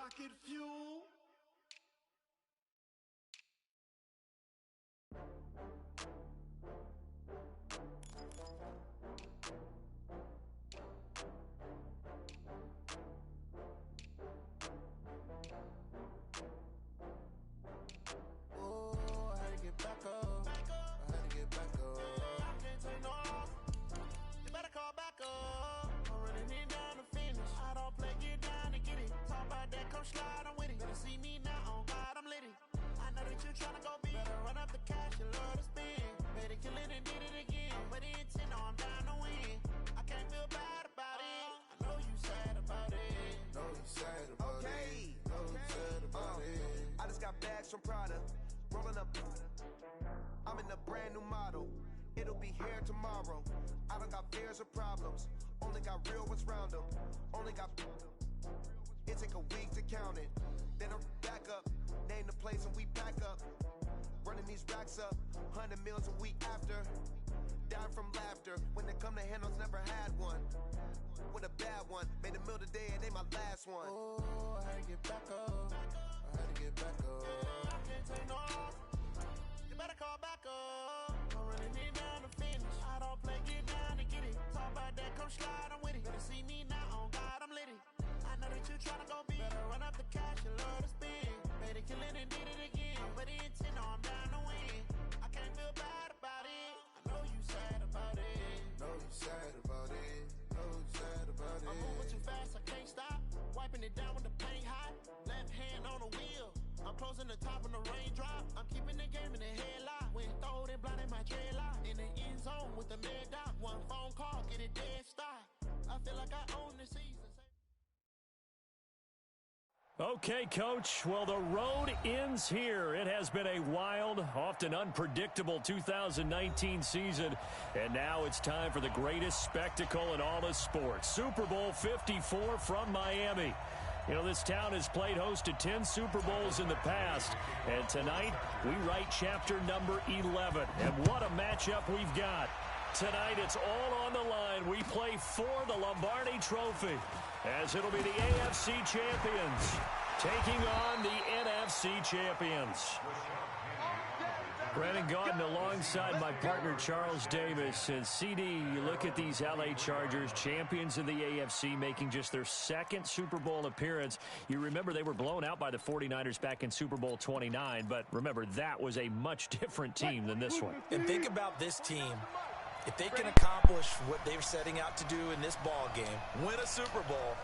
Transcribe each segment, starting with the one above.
rocket fuel. Slide, I'm with it. Better see me now, on God, I'm litty. I know that you tryna go big. Better run up the cash, you love to spend. Better kill it and did it again. But the intent, no, I'm down to win. I can't feel bad about it. I know you sad about it. Know you sad about it. Know you sad about it. I just got bags from Prada. Rolling up. I'm in a brand new model. It'll be here tomorrow. I don't got fears or problems. Only got real ones round them. Only got... It take a week to count it. Then I'm back up. Name the place and we back up. Running these racks up. 100 meals a week after. Dying from laughter. When they come to handles, never had one. With a bad one. Made a meal today and they my last one. Oh, I had to get back up. I had to get back up. I can't take no off. You better call back up. I'm running it down to finish. I don't play, get down to get it. Talk about that, come slide, I'm with it. Better see me now, on God, I'm litty. I know that you tryna go big. Better run up the cash, you love to spend. Made it, kill it, and did it again. But the intent, no, I'm down to win. I can't feel bad about it. I know you sad about it. Know you sad about it. Know you sad about it. I'm moving too fast, I can't stop. Wiping it down with the paint hot. Left hand on the wheel. I'm closing the top when the raindrop. I'm keeping the game in the headlock. When throwed and blinded my dreadlock. In the end zone with the mad dot. One phone call, get it dead stop. I feel like I own the season. Okay, Coach. Well, the road ends here. It has been a wild, often unpredictable 2019 season. And now it's time for the greatest spectacle in all of sports. Super Bowl 54 from Miami. You know, this town has played host to 10 Super Bowls in the past. And tonight, we write chapter number 11. And what a matchup we've got. Tonight, it's all on the line. We play for the Lombardi Trophy, as it'll be the AFC champions taking on the NFC champions. Brandon Gaudin alongside my partner Charles Davis. And CD, you look at these LA Chargers, champions of the AFC, making just their second Super Bowl appearance. You remember they were blown out by the 49ers back in Super Bowl 29, but remember that was a much different team than this one. And think about this team. If they can accomplish what they're setting out to do in this ball game, win a Super Bowl,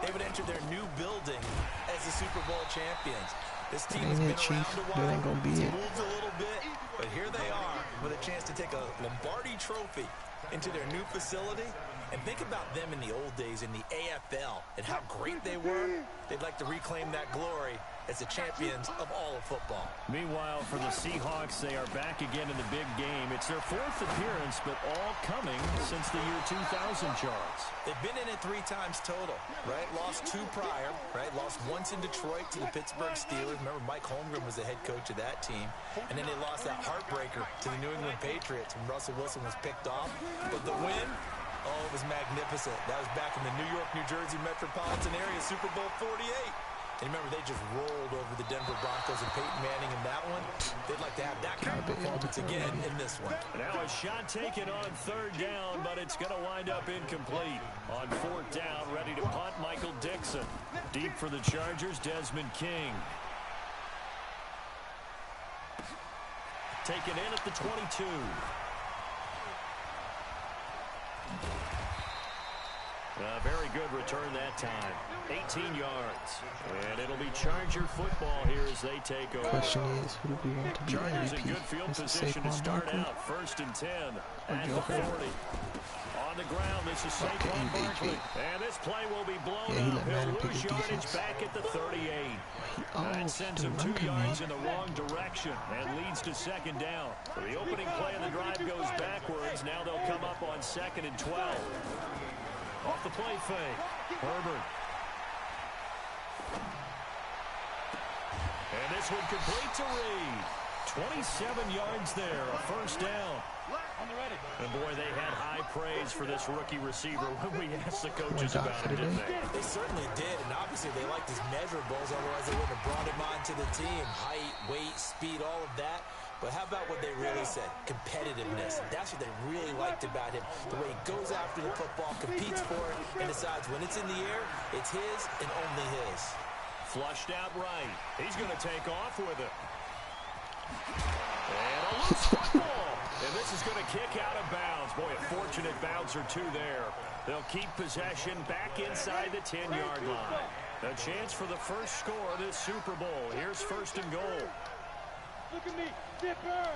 they would enter their new building as the Super Bowl champions. This team has been around a while, it's moved a little bit, but here they are with a chance to take a Lombardi Trophy into their new facility. And think about them in the old days in the AFL and how great they were. They'd like to reclaim that glory as the champions of all of football. Meanwhile, for the Seahawks, they are back again in the big game. It's their fourth appearance, but all coming since the year 2000, Charles. They've been in it 3 times total, right? Lost 2 prior, right? Lost once in Detroit to the Pittsburgh Steelers. Remember, Mike Holmgren was the head coach of that team. And then they lost that heartbreaker to the New England Patriots when Russell Wilson was picked off. But the win, oh, it was magnificent. That was back in the New York, New Jersey metropolitan area, Super Bowl 48. And remember, they just rolled over the Denver Broncos and Peyton Manning in that one. They'd like to have that kind of performance again in this one. Now a shot taken on 3rd down, but it's going to wind up incomplete. On 4th down, ready to punt, Michael Dixon. Deep for the Chargers, Desmond King. Taken in at the 22. A very good return that time. 18 yards. And it'll be Charger football here as they take over. Question is, who do we want to be Chargers MVP? in good field position to start out. 1st and 10 at the 40. On the ground, this is Saquon Barkley. And this play will be blown up. He'll lose yardage back at the 38. That sends him 2 yards in the wrong direction and leads to 2nd down. So the opening play of the drive goes backwards. Now they'll come up on 2nd and 12. Off the play fake. Herbert. And this one complete to Reed. 27 yards there, a 1st down. And boy, they had high praise for this rookie receiver when we asked the coaches about it, didn't they? They certainly did, and obviously they liked his measurables, otherwise they wouldn't have brought him onto the team. Height, weight, speed, all of that. But how about what they really said? Competitiveness. That's what they really liked about him. The way he goes after the football, competes for it, and decides when it's in the air, it's his and only his. Flushed out right. He's going to take off with it. And a loose football. And this is going to kick out of bounds. Boy, a fortunate bounce or two there. They'll keep possession back inside the 10-yard line. A chance for the first score of this Super Bowl. Here's first and goal. Look at me, Dipper!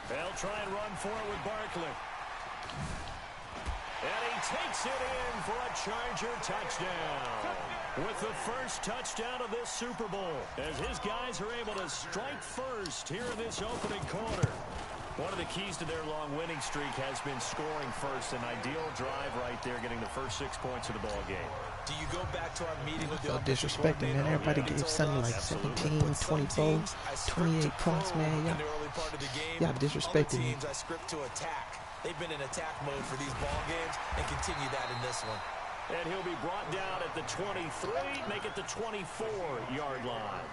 They'll try and run for it with Barkley. And he takes it in for a Charger touchdown. With the first touchdown of this Super Bowl, as his guys are able to strike first here in this opening quarter. One of the keys to their long winning streak has been scoring first. An ideal drive right there, getting the first 6 points of the ball game. Do you go back to our meeting with the disrespecting, man? Everybody gave Sonny like 17, 24, 28 points, man. Y'all disrespecting me. I script to attack. They've been in attack mode for these ball games and continue that in this one. And he'll be brought down at the 23, make it the 24-yard line.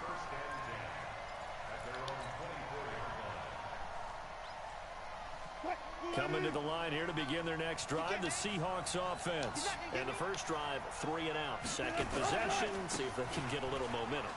Coming to the line here to begin their next drive, the Seahawks offense. And the first drive, 3 and out. Second possession, see if they can get a little momentum.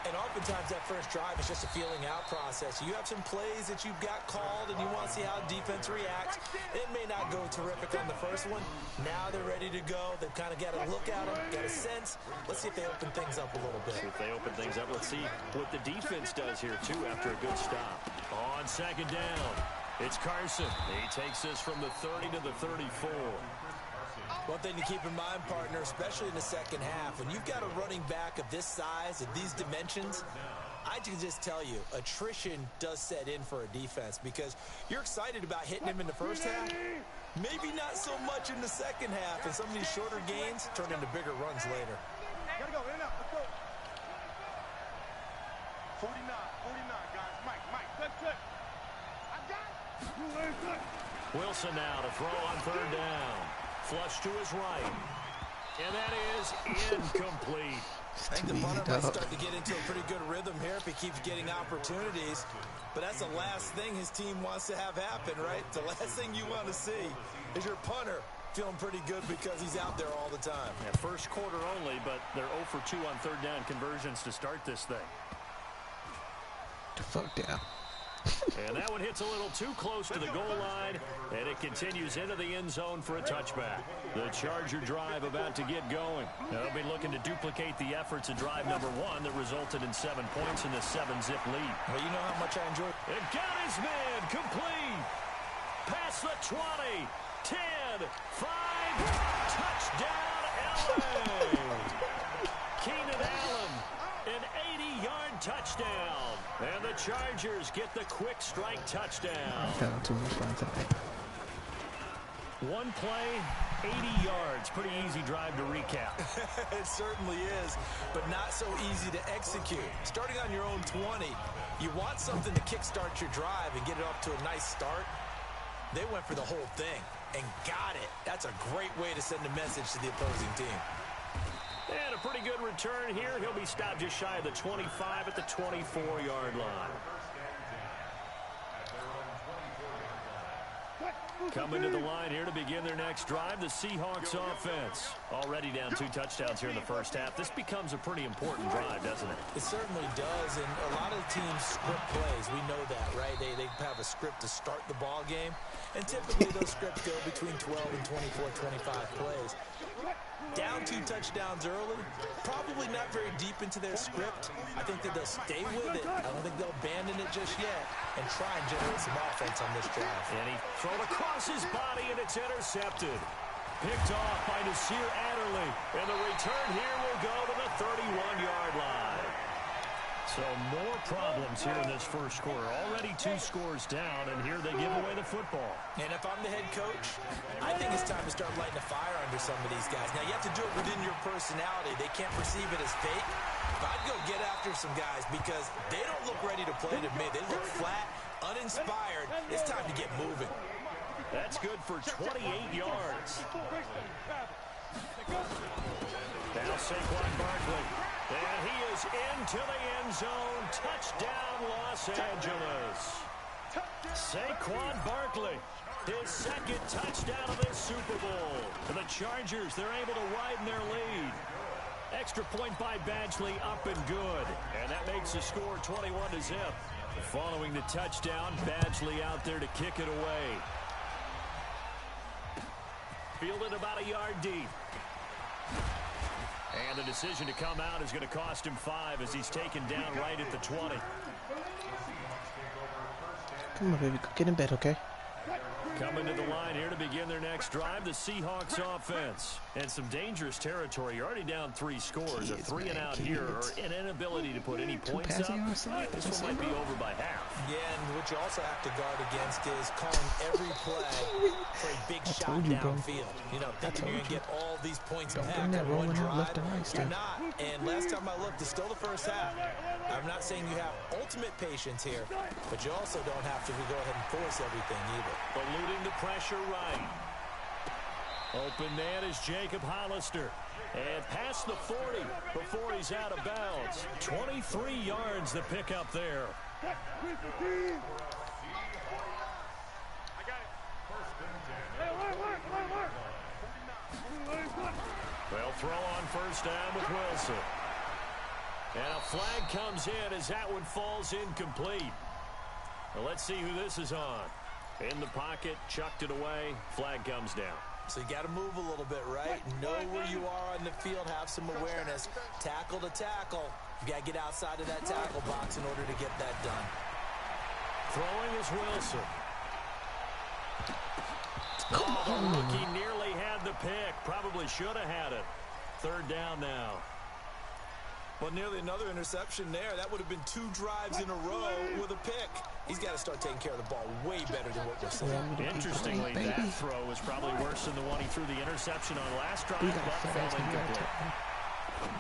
And oftentimes that first drive is just a feeling out process. You have some plays that you've got called and you want to see how defense reacts. It may not go terrific on the first one. Now they're ready to go. They've kind of got a look at them, got a sense. Let's see if they open things up a little bit. See if they open things up. Let's see what the defense does here, too, after a good stop. On second down, it's Carson. He takes this from the 30 to the 34. One thing to keep in mind, partner, especially in the second half, when you've got a running back of this size, of these dimensions, I can just tell you, attrition does set in for a defense because you're excited about hitting him in the first half. Maybe not so much in the second half, and some of these shorter gains turn into bigger runs later. Gotta go, in and out, let's go. 49, guys. Mike, that's it. I got it. Wilson now to throw on third down. Flush to his right. And that is incomplete. I think the punter might start to get into a pretty good rhythm here if he keeps getting opportunities. But that's the last thing his team wants to have happen, right? The last thing you want to see is your punter feeling pretty good because he's out there all the time. Yeah, first quarter only, but they're 0 for 2 on third down conversions to start this thing. The fuck down. And that one hits a little too close to the goal line, and it continues into the end zone for a touchback. The Charger drive about to get going. They'll be looking to duplicate the efforts of drive number 1 that resulted in 7 points in the 7-zip lead. Well, you know how much I enjoy. It got his man complete. Past the 20, 10, 5, touchdown LA. Keenan Allen, an 80-yard touchdown. And the Chargers get the quick strike touchdown. Too much fun tonight. One play, 80 yards. Pretty easy drive to recap. It certainly is, but not so easy to execute. Starting on your own 20, you want something to kickstart your drive and get it off to a nice start. They went for the whole thing and got it. That's a great way to send a message to the opposing team. And a pretty good return here. He'll be stopped just shy of the 25 at the 24-yard line. Coming to the line here to begin their next drive, the Seahawks offense. Already down 2 touchdowns here in the first half. This becomes a pretty important drive, doesn't it? It certainly does, and a lot of teams script plays. We know that, right? They have a script to start the ball game, and typically those scripts go between 12 and 24, 25 plays. Down 2 touchdowns early, probably not very deep into their script. I think that they'll stay with it. I don't think they'll abandon it just yet and try and generate some offense on this drive. And he thrown across his body, and it's intercepted. Picked off by Nasir Adderley. And the return here will go to the 31-yard line. So more problems here in this first quarter. Already 2 scores down, and here they give away the football. And if I'm the head coach, I think it's time to start lighting a fire under some of these guys. Now, you have to do it within your personality. They can't perceive it as fake. But I'd go get after some guys because they don't look ready to play to me. They look flat. uninspired. It's time to get moving. That's good for 28 yards. Now Saquon Barkley. And he is into the end zone. Touchdown, Los Angeles. Saquon Barkley, his second touchdown of this Super Bowl. And the Chargers, they're able to widen their lead. Extra point by Badgley, up and good. And that makes the score 21-0. Following the touchdown, Badgley out there to kick it away. Fielded about a yard deep. And the decision to come out is going to cost him 5 as he's taken down right at the 20. Come on, baby. Go get in bed, okay? Coming to the line here to begin their next drive, the Seahawks offense. And some dangerous territory. You're already down 3 scores. A 3 and out here, or an inability to put any points up. This one might be over by half. Yeah, and what you also have to guard against is calling every play for a big shot downfield. You know, thinking you're going to get all these points back on one drive. You're not. And last time I looked, it's still the first half. I'm not saying you have ultimate patience here, but you also don't have to go ahead and force everything either. Eluding the pressure right. Open man is Jacob Hollister. And past the 40 before he's out of bounds. 23 yards the pickup there. They'll throw on first down with Wilson. And a flag comes in as that one falls incomplete. Well, let's see who this is on. In the pocket, chucked it away, flag comes down. So you got to move a little bit, right? Know where you are on the field, have some awareness. Tackle to tackle. You got to get outside of that tackle box in order to get that done. Throwing is Wilson. Oh, the rookie nearly had the pick. Probably should have had it. Third down now. Well, nearly another interception there. That would have been 2 drives in a row with a pick. He's got to start taking care of the ball way better than what we're seeing. Interestingly, that throw was probably worse than the one he threw the interception on last drive, but fell incomplete.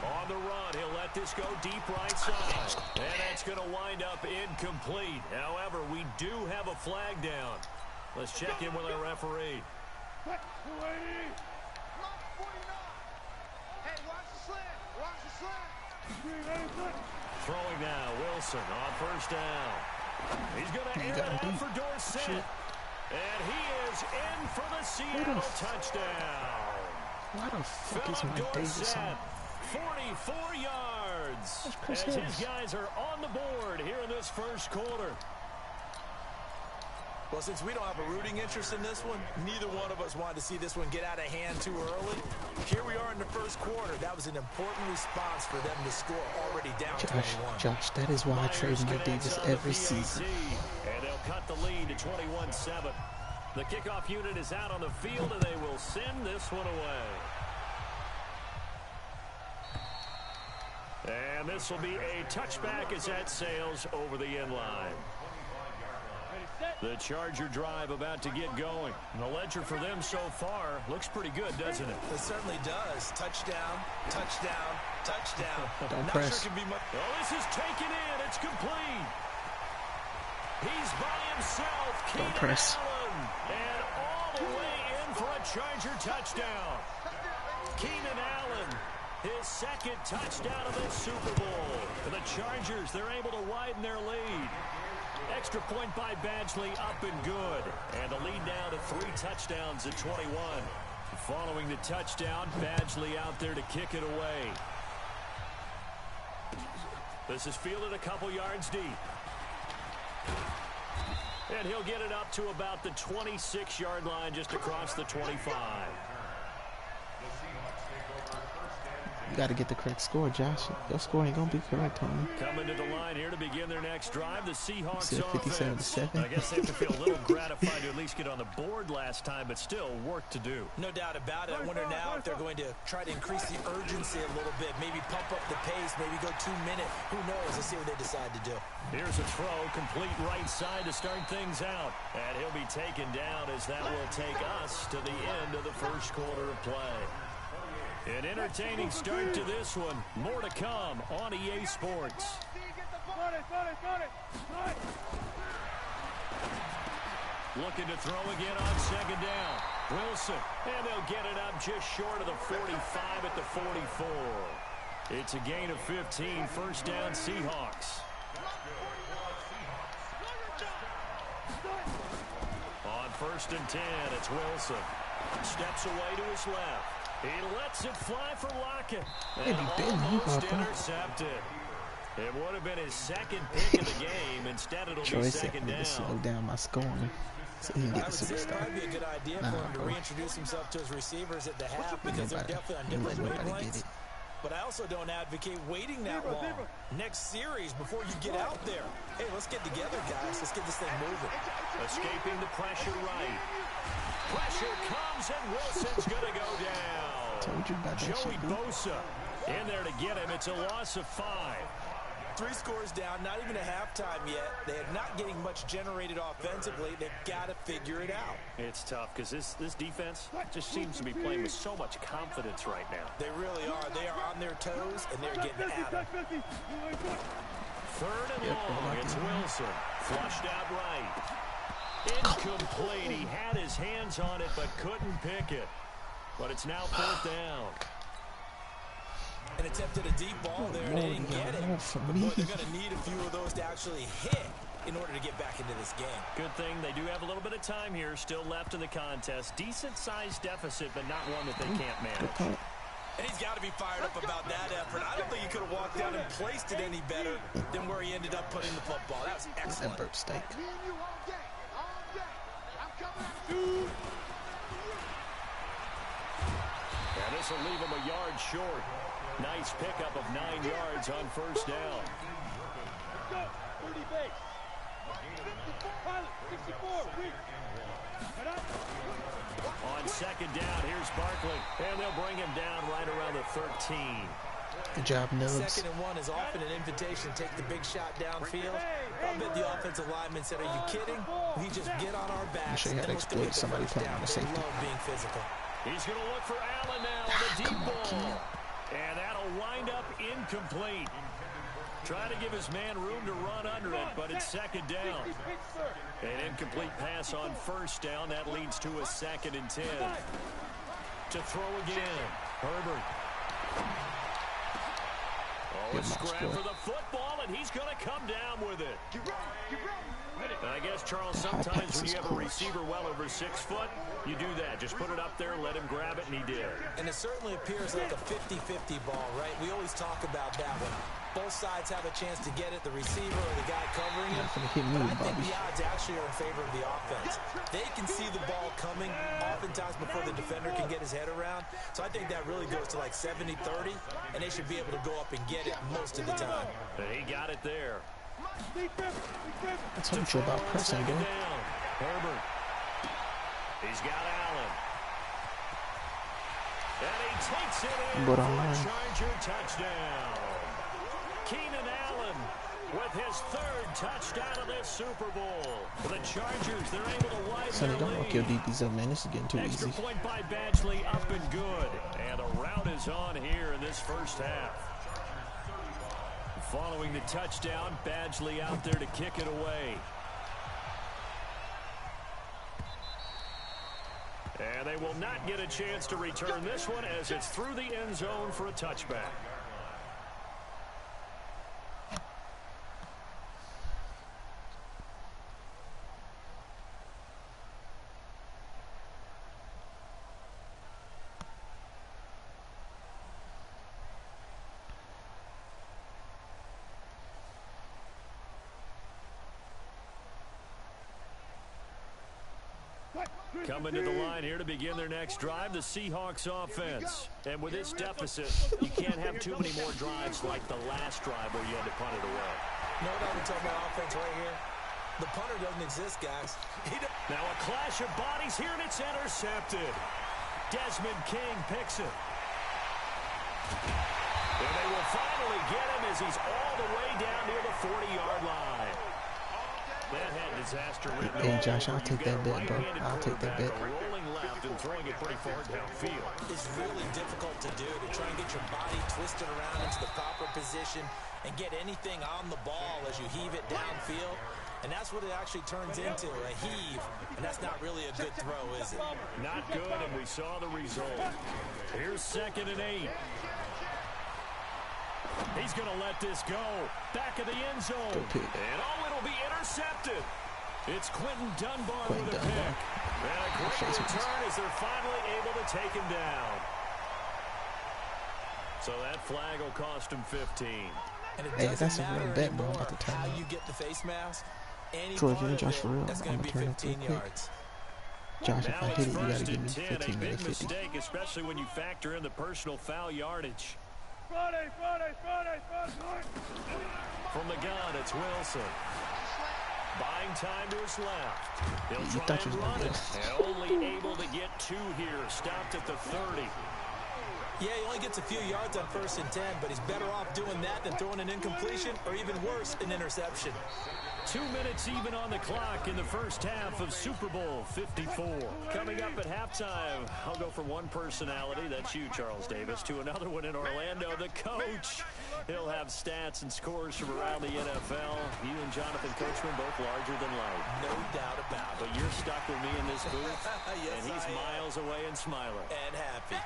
On the run, he'll let this go deep right side. And that's going to wind up incomplete. However, we do have a flag down. Let's check in with our referee. Hey, watch the slant. Watch the slant. Throwing now, Wilson on first down. He's going to air it out for Dorsett. And he is in for the Seattle touchdown. Why the fuck is my Davis on? 44 yards. As his guys are on the board here in this first quarter. Well, since we don't have a rooting interest in this one, neither one of us wanted to see this one get out of hand too early. Here we are in the first quarter. That was an important response for them to score already down 21. Josh, that is why I trade Mike Davis every season. And they'll cut the lead to 21-7. The kickoff unit is out on the field, and they will send this one away. And this will be a touchback as that sails over the end line. The Charger drive about to get going. And the ledger for them so far looks pretty good, doesn't it? It certainly does. Touchdown, touchdown, touchdown. Don't Not press. sure it can be much. Oh, this is taken in. It's complete. He's by himself. Don't press. Allen. And all the way in for a Charger touchdown. Keenan Allen, his second touchdown of this Super Bowl. And the Chargers, they're able to widen their lead. Extra point by Badgley, up and good. And the lead down to 3 touchdowns at 21. Following the touchdown, Badgley out there to kick it away. This is fielded a couple yards deep. And he'll get it up to about the 26-yard line, just across the 25. You got to get the correct score, Josh. Your score ain't going to be correct, homie. Coming to the line here to begin their next drive, the Seahawks offense. 57-7. I guess they have to feel a little gratified to at least get on the board last time, but still work to do. No doubt about it. I wonder now if they're going to try to increase the urgency a little bit, maybe pump up the pace, maybe go 2-minute. Who knows? Let's see what they decide to do. Here's a throw, complete right side to start things out. And he'll be taken down as that will take us to the end of the first quarter of play. An entertaining start to this one. More to come on EA Sports. Looking to throw again on second down. Wilson, and they'll get it up just short of the 45 at the 44. It's a gain of 15, first down Seahawks. On first and 10, it's Wilson. Steps away to his left. He lets it fly for Lockett. And almost intercepted. It would have been his second pick of the game. Instead, it'll be second down. Slow down my scoring. So he I would say it might be a good idea for him to reintroduce himself to his receivers at the half because they're definitely on different wavelengths. But I also don't advocate waiting that long. Next series before you get out there. Hey, let's get together, guys. Let's get this thing moving. Escaping the pressure right. Pressure comes, and Wilson's going to go down. Told you about that Joey shit, Bosa in there to get him. It's a loss of 5. 3 scores down, not even a halftime yet. They are not getting much generated offensively. They've got to figure it out. It's tough because this defense just seems to be playing with so much confidence right now. They really are. They are on their toes, and they're getting at them. Third and long, it's Wilson. Flushed out right. Incomplete. He had his hands on it but couldn't pick it. But it's now 4th down. And attempted a deep ball there, and they didn't get it. But boy, they're going to need a few of those to actually hit in order to get back into this game. Good thing they do have a little bit of time here still left in the contest. Decent-sized deficit, but not one that they can't manage. And he's got to be fired up about that effort. I don't think he could have walked down and placed it any better than where he ended up putting the football. That was excellent. That burp steak. And this will leave him a yard short. Nice pickup of 9 yards on first down. On second down, here's Barkley. And they'll bring him down right around the 13. Good job, Nubs. 2nd and 1 is often an invitation to take the big shot downfield. I bet the offensive lineman said, are you kidding? We just get on our backs. Show you how to exploit somebody playing on the safety. They love being physical. He's going to look for Allen now on the deep ball. And that'll wind up incomplete. Trying to give his man room to run under it, but it's second down. An incomplete pass on first down. That leads to a 2nd and 10. To throw again. Herbert. Oh, a scrap for the football, and he's going to come down with it. And I guess, Charles, sometimes when you have a receiver well over 6 foot, you do that. Just put it up there, let him grab it, and he did. And it certainly appears like a 50-50 ball, right? We always talk about that one. Both sides have a chance to get it, the receiver or the guy covering it. But I think the odds actually are in favor of the offense. They can see the ball coming oftentimes before the defender can get his head around. So I think that really goes to like 70-30, and they should be able to go up and get it most of the time. And he got it there. I told you about pressing, dude. Herbert. He's got Allen. And he takes it in for a Charger touchdown. Keenan Allen with his 3rd touchdown of this Super Bowl. The Chargers, they're able to widen Sonny, their don't lead. lock your DBs up, man. This is getting too Extra easy. point by Badgley, up and good. And a rout is on here in this first half. Following the touchdown, Badgley out there to kick it away. And they will not get a chance to return this one as it's through the end zone for a touchback. Coming to the line here to begin their next drive, the Seahawks offense. And with this deficit, you can't have too many more drives like the last drive where you had to punt it away. You know what I would tell my offense right here? The punter doesn't exist, guys. Now a clash of bodies here, and it's intercepted. Desmond King picks it. And they will finally get him as he's all the way down near the 40-yard line. That had disaster written. Hey, Josh, I'll take that bet, bro. I'll take that bet. Rolling left and throwing it pretty far downfield. It's really difficult to do, to try and get your body twisted around into the proper position and get anything on the ball as you heave it downfield. and that's what it actually turns into, a heave, and that's not really a good throw, is it? Not good, and we saw the result. Here's 2nd and 8. He's going to let this go. Back of the end zone. And it'll be intercepted. It's Quentin Dunbar with a pick. And a great return as they're finally able to take him down. So that flag will cost him 15. And it doesn't matter anymore how you get the face mask. Any Troy, part of Josh, for real, it, that's going to be 15 yards. Josh, if I hit it, you got to give me 10, 15 a big minutes. mistake, especially when you factor in the personal foul yardage. From the gun, it's Wilson. Buying time to his left. He'll try and run it. And only able to get 2 here. Stopped at the 30. Yeah, he only gets a few yards on 1st and 10, but he's better off doing that than throwing an incompletion or even worse, an interception. 2 minutes even on the clock in the first half of Super Bowl 54. Coming up at halftime, I'll go from one personality, that's you, Charles Davis, to another one in Orlando, the coach. He'll have stats and scores from around the NFL. You and Jonathan Coachman both larger than life. No doubt about it. But you're stuck with me in this booth, yes, and he's miles away and smiling. And happy.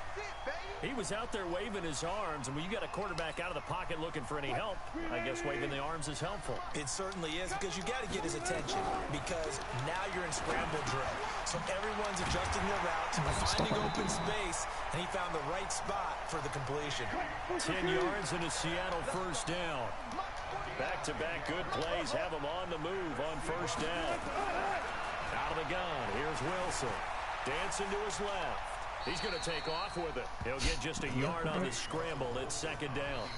He was out there waving his arms, and when you got a quarterback out of the pocket looking for any help, I guess waving the arms is helpful. It certainly is, because you got to get his attention, because now you're in scramble drill. So everyone's adjusting their route, finding open space, and he found the right spot for the completion. 10 yards and a Seattle first down. Back-to-back good plays have him on the move on first down. Out of the gun, here's Wilson. Dancing to his left. He's going to take off with it. He'll get just a yard on the scramble. It's 2nd down.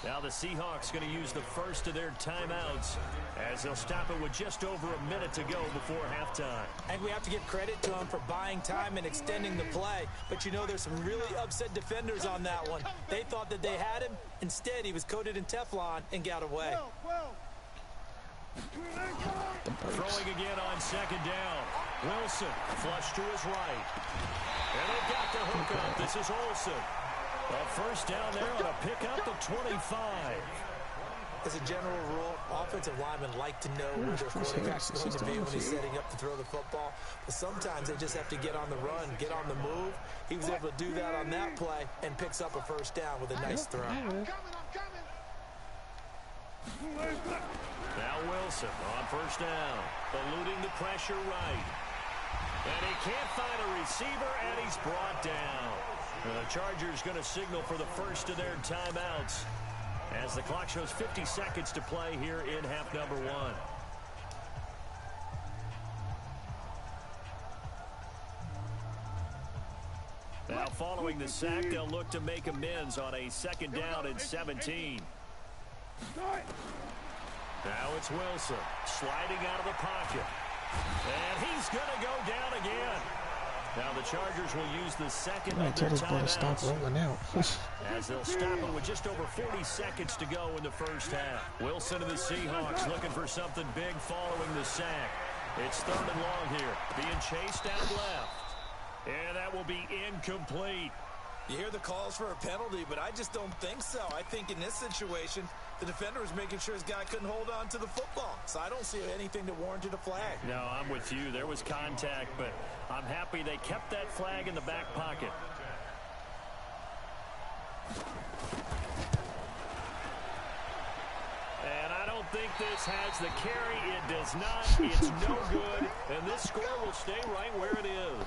Now the Seahawks going to use the first of their timeouts as they'll stop it with just over a minute to go before halftime. And we have to give credit to him for buying time and extending the play. But you know, there's some really upset defenders on that one. They thought that they had him. Instead, he was coated in Teflon and got away. Throwing again on 2nd down. Wilson flush to his right. And they've got the hook up. This is Olsen. A first down there on a pickup of 25. As a general rule, offensive linemen like to know where their quarterback's going to be when he's setting up to throw the football. But sometimes they just have to get on the run, get on the move. He was able to do that on that play and picks up a first down with a nice throw. Now Wilson on first down, eluding the pressure right. And he can't find a receiver, and he's brought down. The Chargers going to signal for the first of their timeouts as the clock shows 50 seconds to play here in half number 1. Now following the sack, they'll look to make amends on a 2nd down and 17. Now it's Wilson sliding out of the pocket. And he's going to go down again. Now the Chargers will use the second of their timeouts. Stop rolling out. As they'll stop it with just over 40 seconds to go in the first half. Wilson and the Seahawks looking for something big following the sack. It's 3rd and long here. Being chased out left. And that will be incomplete. You hear the calls for a penalty, but I just don't think so. I think in this situation, the defender was making sure his guy couldn't hold on to the football. So I don't see anything that warranted a flag. No, I'm with you. There was contact, but I'm happy they kept that flag in the back pocket. And I don't think this has the carry. It does not. It's no good. And this score will stay right where it is.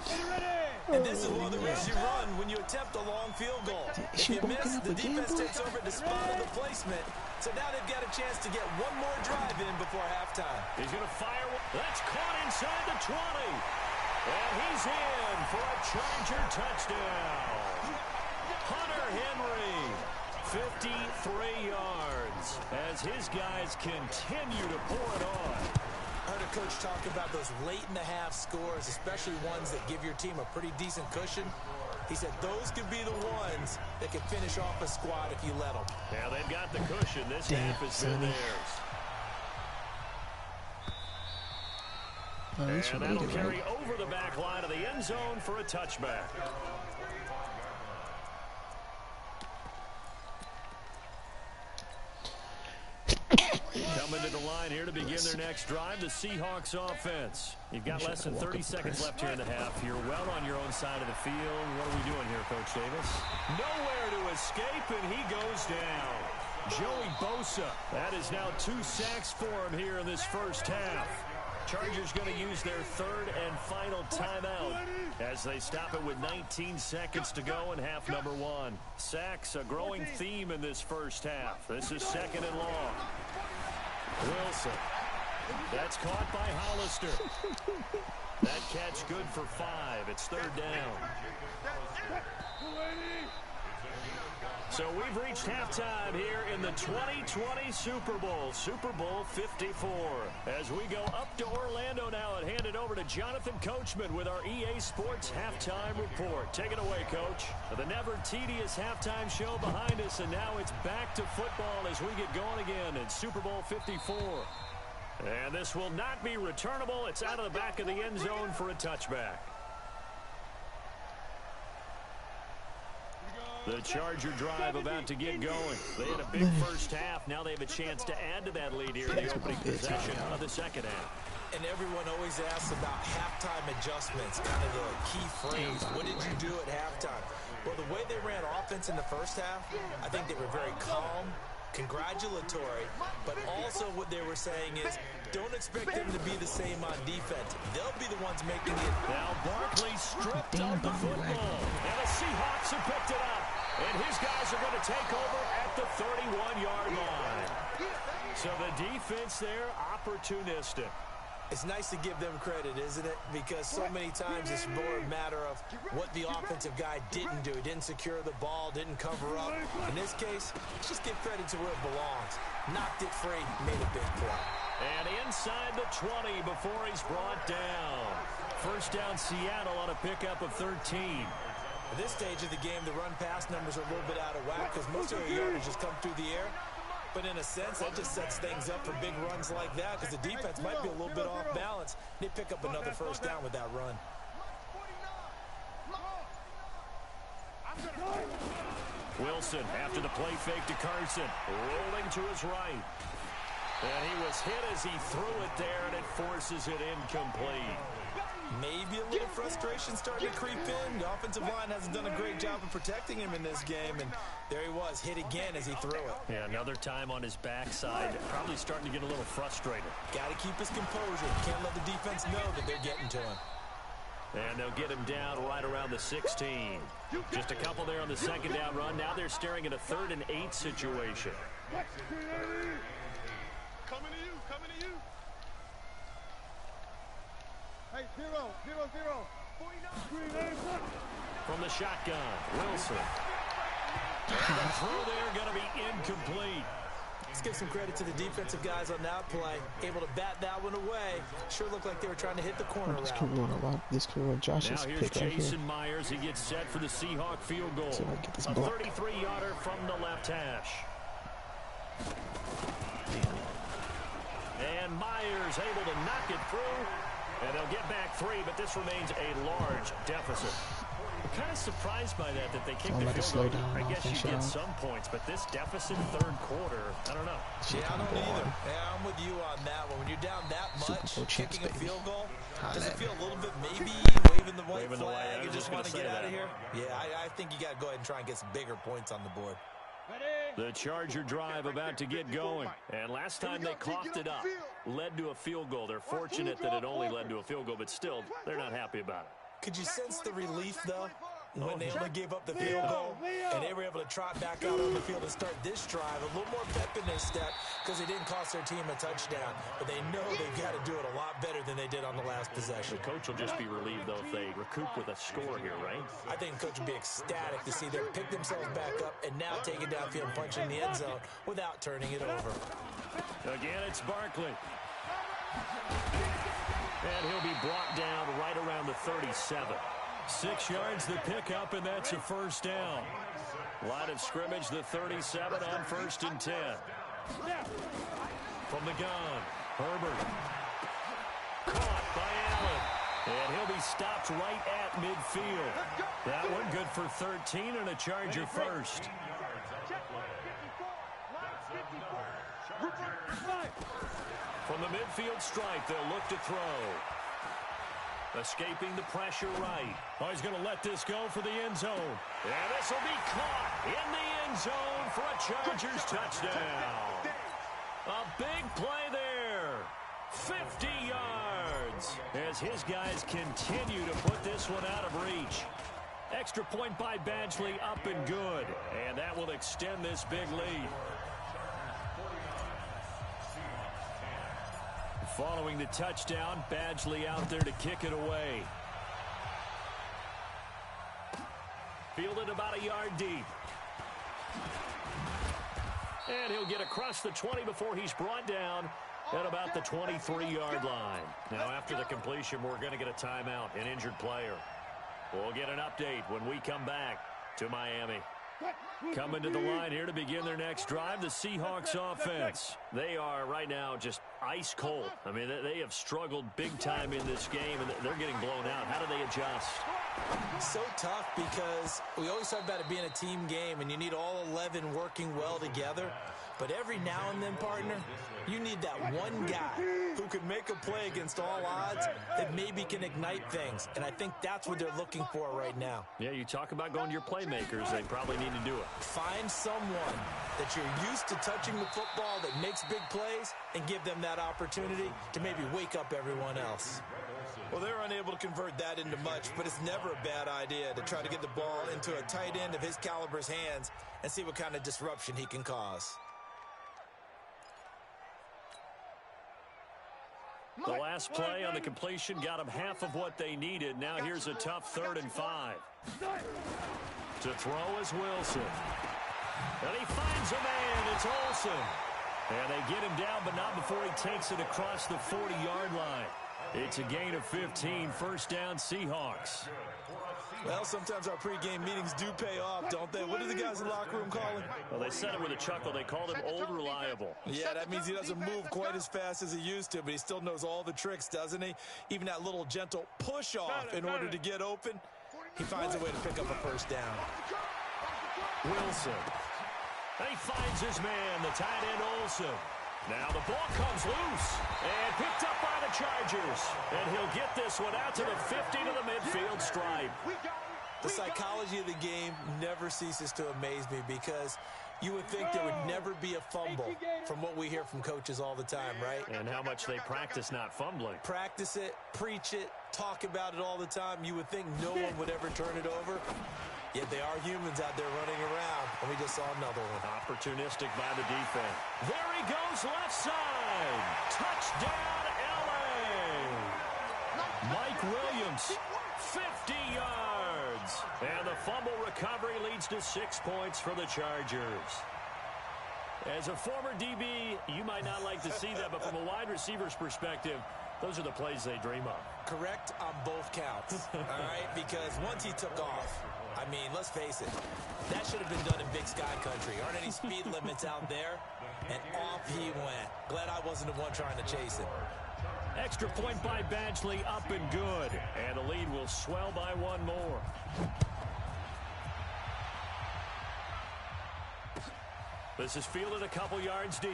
And this is one of the risks you run when you attempt a long field goal. If you miss, the defense takes over the spot of the placement. So now they've got a chance to get one more drive in before halftime. He's going to fire. That's caught inside the 20. And he's in for a Charger touchdown. Hunter Henry, 53 yards as his guys continue to pour it on. I heard a coach talk about those late-in-the-half scores, especially ones that give your team a pretty decent cushion. He said those could be the ones that could finish off a squad if you let them. Yeah, they've got the cushion. This half has been theirs. And that'll carry over the back line of the end zone for a touchback. Coming to the line here to begin their next drive, the Seahawks offense. You've got less than 30 seconds left here in the half. You're well on your own side of the field. What are we doing here, Coach Davis? Nowhere to escape, and he goes down. Joey Bosa. That is now 2 sacks for him here in this first half. Chargers going to use their third and final timeout as they stop it with 19 seconds to go in half number 1. Sacks, a growing theme in this first half. This is second and long. Wilson. That's caught by Hollister. That catch good for 5. It's third down. So we've reached halftime here in the 2020 Super Bowl, Super Bowl 54. As we go up to Orlando now and hand it over to Jonathan Coachman with our EA Sports Halftime Report. Take it away, Coach. The never tedious halftime show behind us, and now it's back to football as we get going again in Super Bowl 54. And this will not be returnable. It's out of the back of the end zone for a touchback. The Charger drive about to get going. They had a big first half. Now they have a chance to add to that lead here in the opening possession of the second half. And everyone always asks about halftime adjustments, kind of the key phrase. What did you do at halftime? Well, the way they ran offense in the first half, I think they were very calm, congratulatory, but also what they were saying is don't expect them to be the same on defense. They'll be the ones making it. Now Barkley stripped of the football, and the Seahawks have picked it up, and his guys are going to take over at the 31-yard line. So the defense there, opportunistic. It's nice to give them credit, isn't it? Because so many times it's more a matter of what the offensive guy didn't do. He didn't secure the ball, didn't cover up. In this case, let's just give credit to where it belongs. Knocked it free, made a big play. And inside the 20 before he's brought down. First down Seattle on a pickup of 13. At this stage of the game, the run-pass numbers are a little bit out of whack because most of their yardage just come through the air. But in a sense, that just sets things up for big runs like that because the defense might be a little bit off balance. They pick up another first down with that run. Wilson after the play fake to Carson. Rolling to his right. And he was hit as he threw it there, and it forces it incomplete. Maybe a little frustration starting to creep in. The offensive line hasn't done a great job of protecting him in this game, and there he was, hit again as he threw it. Yeah, another time on his backside. Probably starting to get a little frustrated. Got to keep his composure. Can't let the defense know that they're getting to him. And they'll get him down right around the 16. Just a couple there on the second down run. Now they're staring at a 3rd and 8 situation. Coming to you. Hey, 0. 49. From the shotgun, Wilson. And the throw there going to be incomplete. Let's give some credit to the defensive guys on that play. Able to bat that one away. Sure looked like they were trying to hit the corner route. This could run Josh's now here's pick right Jason here. Myers. He gets set for the Seahawk field goal. So I get this a block. 33-yarder from the left hash. And Myers able to knock it through. And they'll get back 3, but this remains a large deficit. I'm kind of surprised by that they kicked the field goal. I guess you get some points, but this deficit third quarter, I don't know. Yeah, I don't either. Yeah, I'm with you on that one. When you're down that much, kicking a field goal, does it feel a little bit maybe waving the white flag and just want to get out of here? Yeah, I think you got to go ahead and try and get some bigger points on the board. The Charger drive about to get going. And last time they coughed it up, led to a field goal. They're fortunate that it only led to a field goal, but still, they're not happy about it. Could you sense the relief, though, when they only gave up the field goal and they were able to trot back out on the field and start this drive? A little more pep in their step because they didn't cost their team a touchdown, but they know they've got to do it a lot better than they did on the last possession. The coach will just be relieved, though, if they recoup with a score here, right? I think the coach will be ecstatic to see them pick themselves back up and now take it downfield and punch in the end zone without turning it over. Again, it's Barkley. And he'll be brought down right around the 37. 6 yards the pickup, and that's a first down. Line of scrimmage, the 37 on 1st and 10. From the gun, Herbert. Caught by Allen. And he'll be stopped right at midfield. That one good for 13 and a Charger first. Check 54. Line 54. From the midfield stripe, they'll look to throw. Escaping the pressure right. Oh, he's going to let this go for the end zone. And this will be caught in the end zone for a Chargers touchdown. A big play there. 50 yards as his guys continue to put this one out of reach. Extra point by Badgley, up and good. And that will extend this big lead. Following the touchdown, Badgley out there to kick it away. Fielded about a yard deep. And he'll get across the 20 before he's brought down at about the 23-yard line. Now, after the completion, we're going to get a timeout, an injured player. We'll get an update when we come back to Miami. Coming to the line here to begin their next drive, the Seahawks offense. They are right now just ice cold. I mean, they have struggled big time in this game, and they're getting blown out. How do they adjust? So tough because we always talk about it being a team game, and you need all 11 working well together. But every now and then, partner, you need that one guy who can make a play against all odds that maybe can ignite things. And I think that's what they're looking for right now. Yeah, you talk about going to your playmakers. They probably need to do it. Find someone that you're used to touching the football that makes big plays and give them that opportunity to maybe wake up everyone else. Well, they're unable to convert that into much, but it's never a bad idea to try to get the ball into a tight end of his caliber's hands and see what kind of disruption he can cause. The last play on the completion got them half of what they needed. Now here's a tough 3rd and 5. To throw is Wilson. And he finds a man. It's Olsen. And they get him down, but not before he takes it across the 40-yard line. It's a gain of 15, first down Seahawks. Well, sometimes our pregame meetings do pay off, don't they? What do the guys in the locker room call him? Well, they said it with a chuckle. They called him Old Reliable. Yeah, that means he doesn't move quite as fast as he used to, but he still knows all the tricks, doesn't he? Even that little gentle push-off in order to get open. He finds a way to pick up a first down. Wilson. And he finds his man, the tight end Olsen. Now the ball comes loose and picked up by the Chargers. And he'll get this one out to the 50 to the midfield stripe. The psychology of the game never ceases to amaze me because you would think there would never be a fumble from what we hear from coaches all the time, right? And how much they practice not fumbling. Practice it, preach it, talk about it all the time. You would think no one would ever turn it over. Yet they are humans out there running around, and we just saw another one. Opportunistic by the defense. There he goes, left side. Touchdown, L.A. Mike Williams, 50 yards. And the fumble recovery leads to 6 points for the Chargers. As a former DB, you might not like to see that, but from a wide receiver's perspective, those are the plays they dream of. Correct on both counts, all right? Because once he took off, I mean, let's face it, that should have been done in Big Sky Country. Aren't any speed limits out there? And off he went. Glad I wasn't the one trying to chase him. Extra point by Badgley, up and good. And the lead will swell by one more. This is fielded a couple yards deep.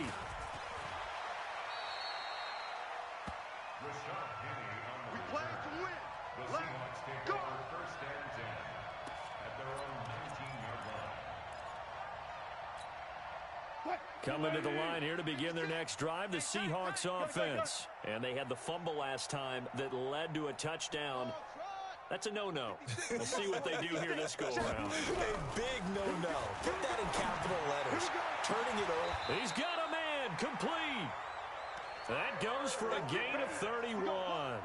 We play to win. Let's go. Coming to the line here to begin their next drive, the Seahawks offense. And they had the fumble last time that led to a touchdown. That's a no-no. We'll see what they do here this go-around. A big no-no. Put that in capital letters. Turning it over. He's got a man. Complete. That goes for a gain of 31.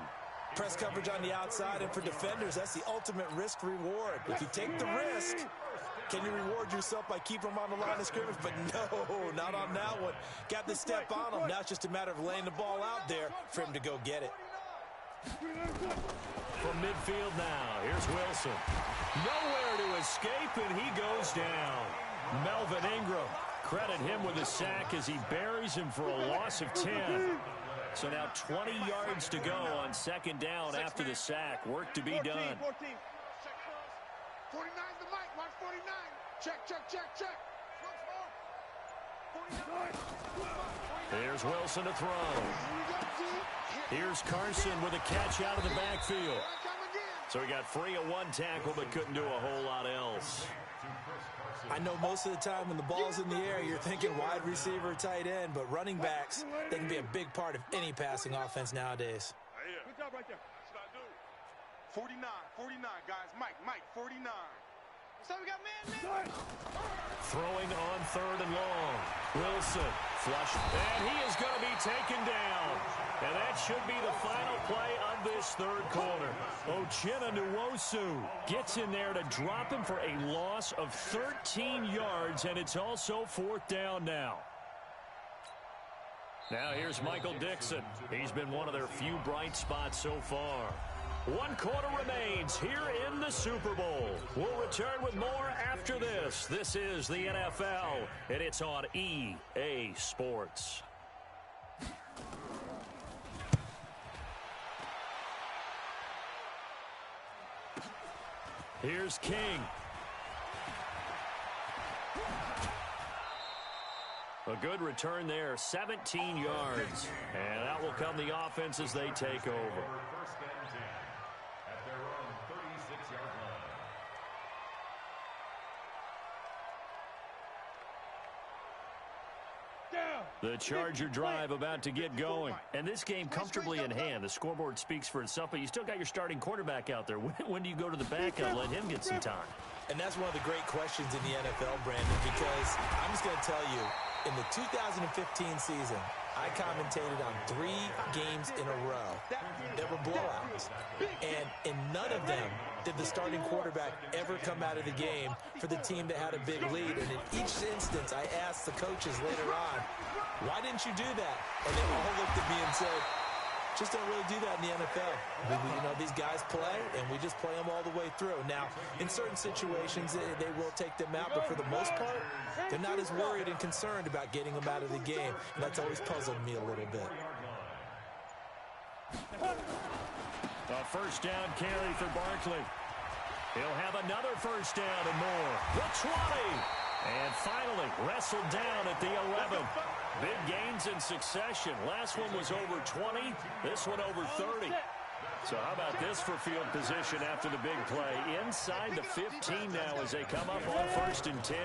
Press coverage on the outside, and for defenders, that's the ultimate risk-reward. If you take the risk, can you reward yourself by keeping them on the line of scrimmage? But no, not on that one. Got the step on him. Now it's just a matter of laying the ball out there for him to go get it. From midfield now, here's Wilson. Nowhere to escape, and he goes down. Melvin Ingram, credit him with a sack as he buries him for a loss of 10. So now 20 yards to go on second down after the sack. Work to be done. 49 the mic. Watch 49. Check, check, check, check. Here's Wilson to throw. Here's Carson with a catch out of the backfield. So he got free of one tackle but couldn't do a whole lot else. I know most of the time when the ball's in the air, you're thinking wide receiver, tight end, but running backs, they can be a big part of any passing offense nowadays. Good job right there. 49, guys. Mike, 49. So we got man. Throwing on 3rd and long. Wilson flush. And he is going to be taken down. And that should be the final play of this 3rd quarter. Uchenna Nwosu gets in there to drop him for a loss of 13 yards, and it's also 4th down now. Now here's Michael Dixon. He's been one of their few bright spots so far. 1 quarter remains here in the Super Bowl. We'll return with more after this. This is the NFL, and it's on EA Sports. Here's King. A good return there, 17 yards. And out will come the offense as they take over. First and 10 at their own 36-yard line. The Charger drive about to get going. And this game comfortably in hand. The scoreboard speaks for itself, but you still got your starting quarterback out there. When do you go to the backup, let him get some time? And that's one of the great questions in the NFL, Brandon, because I'm just going to tell you, in the 2015 season, I commentated on 3 games in a row that were blowouts. And in none of them did the starting quarterback ever come out of the game for the team that had a big lead. And in each instance, I asked the coaches later on, why didn't you do that? And they all looked at me and said, just don't really do that in the NFL. You know, these guys play, and we just play them all the way through. Now, in certain situations, they will take them out, but for the most part, they're not as worried and concerned about getting them out of the game. And that's always puzzled me a little bit. A first down carry for Barkley. He'll have another first down and more. The 20. And finally, wrestled down at the 11. Big gains in succession. Last one was over 20. This one over 30. So how about this for field position after the big play? Inside the 15 now as they come up on 1st and 10.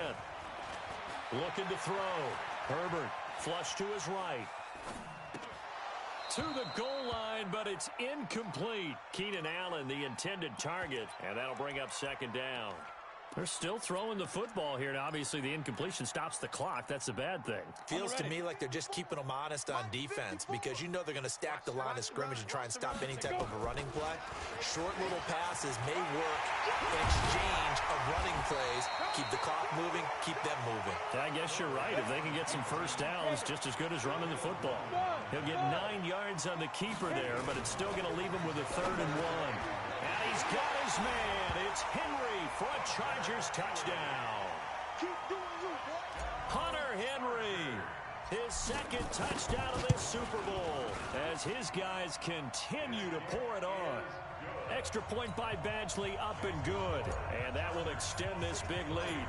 Looking to throw. Herbert flush to his right. To the goal line, but it's incomplete. Keenan Allen, the intended target, and that'll bring up 2nd down. They're still throwing the football here, and obviously the incompletion stops the clock. That's a bad thing. Feels to me like they're just keeping them honest on defense because you know they're going to stack the line of scrimmage and try and stop any type of a running play. Short little passes may work in exchange of running plays. Keep the clock moving, keep them moving. I guess you're right. If they can get some first downs, just as good as running the football. He'll get 9 yards on the keeper there, but it's still going to leave him with a 3rd and 1. And he's got his man. It's Henry for a Chargers touchdown. Hunter Henry, his 2nd touchdown of this Super Bowl as his guys continue to pour it on. Extra point by Badgley up and good. And that will extend this big lead.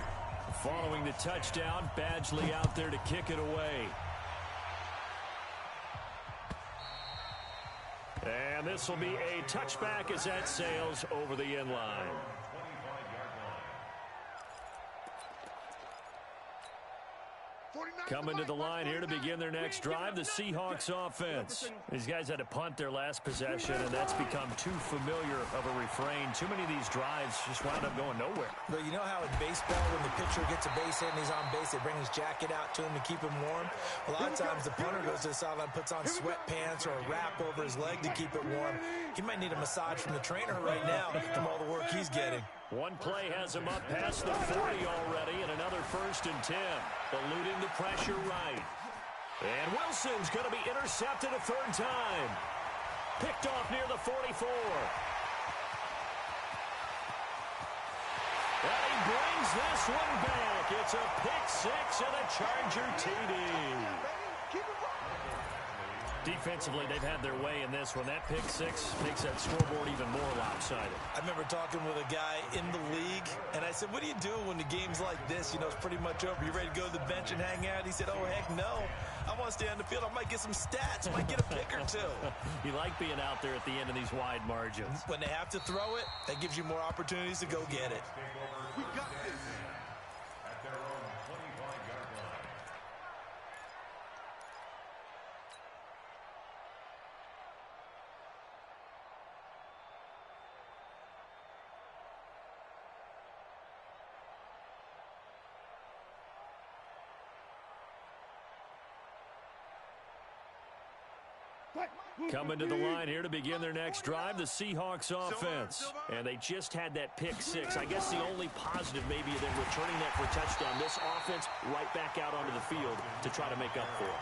Following the touchdown, Badgley out there to kick it away. And this will be a touchback as that sails over the end line. Coming to the line here to begin their next drive, the Seahawks offense. These guys had to punt their last possession, and that's become too familiar of a refrain. Too many of these drives just wound up going nowhere. Well, you know how in baseball, when the pitcher gets a base hit and he's on base, they bring his jacket out to him to keep him warm? A lot of times the punter goes to the sideline, puts on sweatpants or a wrap over his leg to keep it warm. He might need a massage from the trainer right now from all the work he's getting. One play has him up past the 40 already, and another 1st and 10. Eluding the pressure right. And Wilson's going to be intercepted a 3rd time. Picked off near the 44. And he brings this one back. It's a pick 6 and a Charger TD. Defensively, they've had their way in this one. That pick 6 makes that scoreboard even more lopsided. I remember talking with a guy in the league, and I I said, what do you do when the game's like this? You know, it's pretty much over. You ready to go to the bench and hang out? He said, oh, heck no. I want to stay on the field. I might get some stats. Might get a pick or two. You like being out there at the end of these wide margins. When they have to throw it, that gives you more opportunities to go get it. We got this. At their own 25-yard line. Coming to the line here to begin their next drive, the Seahawks offense. And they just had that pick six. I guess the only positive maybe than returning that for a touchdown. This offense right back out onto the field to try to make up for it.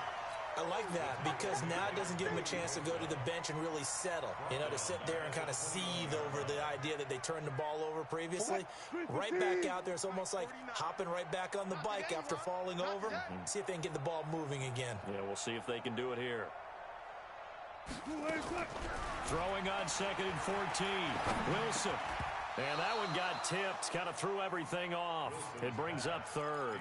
I like that because now it doesn't give them a chance to go to the bench and really settle. You know, to sit there and kind of seethe over the idea that they turned the ball over previously. Right back out there. It's almost like hopping right back on the bike after falling over. See if they can get the ball moving again. Yeah, we'll see if they can do it here. Throwing on 2nd and 14. Wilson. And that one got tipped. Kind of threw everything off. It brings up 3rd.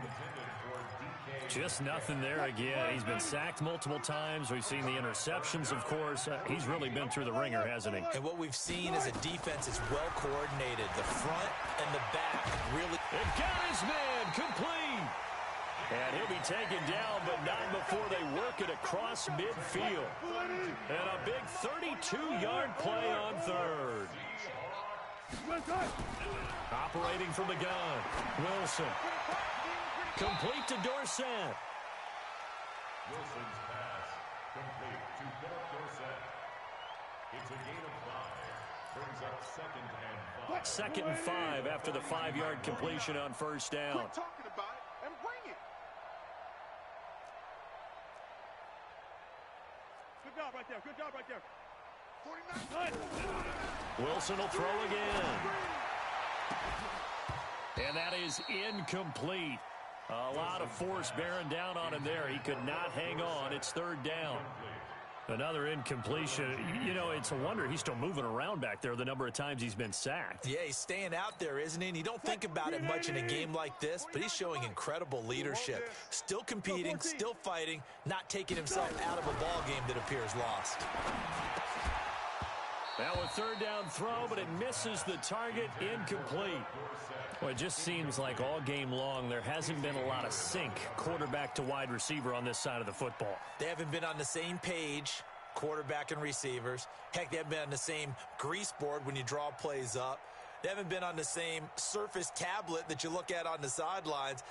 Just nothing there again. He's been sacked multiple times. We've seen the interceptions, of course. He's really been through the ringer, hasn't he? And what we've seen is a defense is well coordinated. The front and the back really. It got his man complete. And he'll be taken down, but not before they work it across midfield. And a big 32-yard play on 3rd. Operating from the gun. Wilson. Complete to Dorsett. Wilson's pass complete to Philip Dorsett. It's a gain of 5. Brings up 2nd and 5. 2nd and 5 after the 5-yard completion on 1st down. Quit talking about it and bring it. Good job right there. Good job right there. 49. Wilson will throw again. And that is incomplete. A lot of force bearing down on him there. He could not hang on. It's 3rd down. Another incompletion. You know, it's a wonder he's still moving around back there the number of times he's been sacked. Yeah, he's staying out there, isn't he? And you don't think about it much in a game like this, but he's showing incredible leadership. Still competing, still fighting, not taking himself out of a ball game that appears lost. Now a 3rd down throw, but it misses the target. Incomplete. Well, it just seems like all game long there hasn't been a lot of sync quarterback to wide receiver on this side of the football. They haven't been on the same page, quarterback and receivers. Heck, they haven't been on the same grease board when you draw plays up. They haven't been on the same surface tablet that you look at on the sidelines.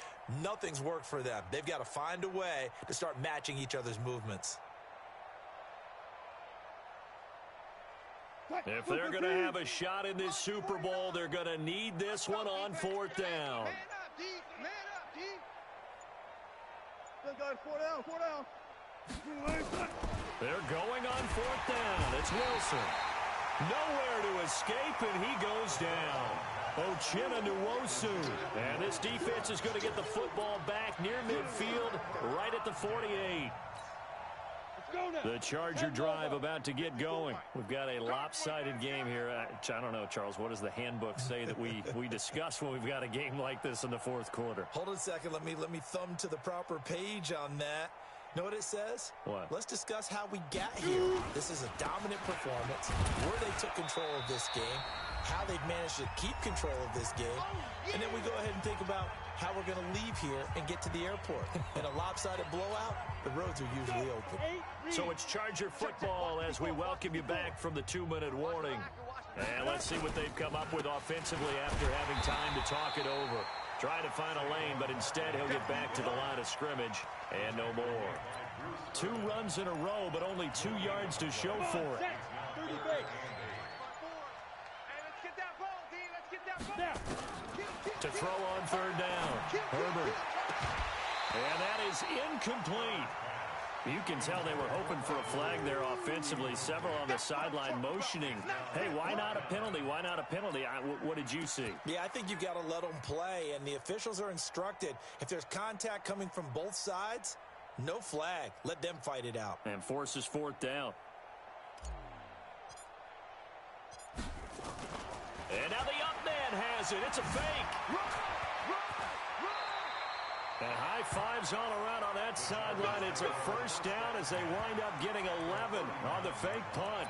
Nothing's worked for them. They've got to find a way to start matching each other's movements. If they're going to have a shot in this Super Bowl, they're going to need this one on 4th down. Man up, D. Man up, D. Good guys. 4 down. 4 down. They're going on 4th down. It's Wilson. Nowhere to escape, and he goes down. Uchenna Nwosu. And this defense is going to get the football back near midfield, right at the 48. The Charger drive about to get going. We've got a lopsided game here. I don't know, Charles, what does the handbook say that we discuss when we've got a game like this in the 4th quarter? Hold on a second. Let me thumb to the proper page on that. Know what it says? What? Let's discuss how we got here. This is a dominant performance, where they took control of this game, how they've managed to keep control of this game, and then we go ahead and think about how we're going to leave here and get to the airport. In a lopsided blowout, the roads are usually open. So it's Charger football as we welcome you back from the 2-minute warning. And let's see what they've come up with offensively after having time to talk it over. Try to find a lane, but instead he'll get back to the line of scrimmage and no more. 2 runs in a row, but only 2 yards to show for it. To throw on 3rd down. Herbert. And that is incomplete. You can tell they were hoping for a flag there offensively. Several on the sideline motioning. Hey, why not a penalty? Why not a penalty? What did you see? Yeah, I think you've got to let them play, and the officials are instructed. If there's contact coming from both sides, no flag. Let them fight it out. And forces 4th down. And now the up man has it. It's a fake. And high fives all around on that sideline. It's a first down as they wind up getting 11 on the fake punt.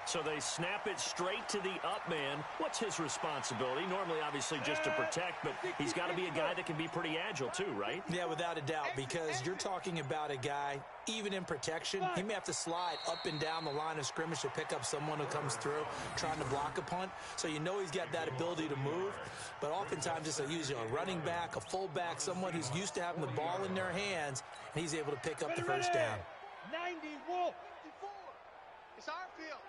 So they snap it straight to the up man. What's his responsibility? Normally, obviously, just to protect, but he's got to be a guy that can be pretty agile too, right? Yeah, without a doubt, because you're talking about a guy, even in protection, he may have to slide up and down the line of scrimmage to pick up someone who comes through trying to block a punt. So you know he's got that ability to move, but oftentimes it's usually a running back, a fullback, someone who's used to having the ball in their hands, and he's able to pick up the first down. 90, Wolf. 54. It's our field.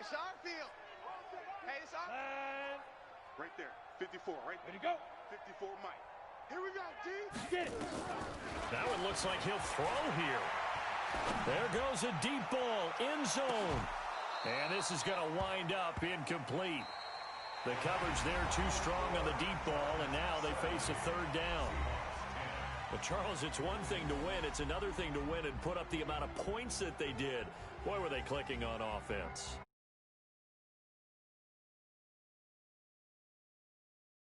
It's our field. Hey, it's our field. Right there. 54, right? Ready to go. 54, Mike. Here we go, D. Get it. Now it looks like he'll throw here. There goes a deep ball, end zone. And this is going to wind up incomplete. The coverage there too strong on the deep ball, and now they face a third down. But, Charles, it's one thing to win. It's another thing to win and put up the amount of points that they did. Boy, were they clicking on offense.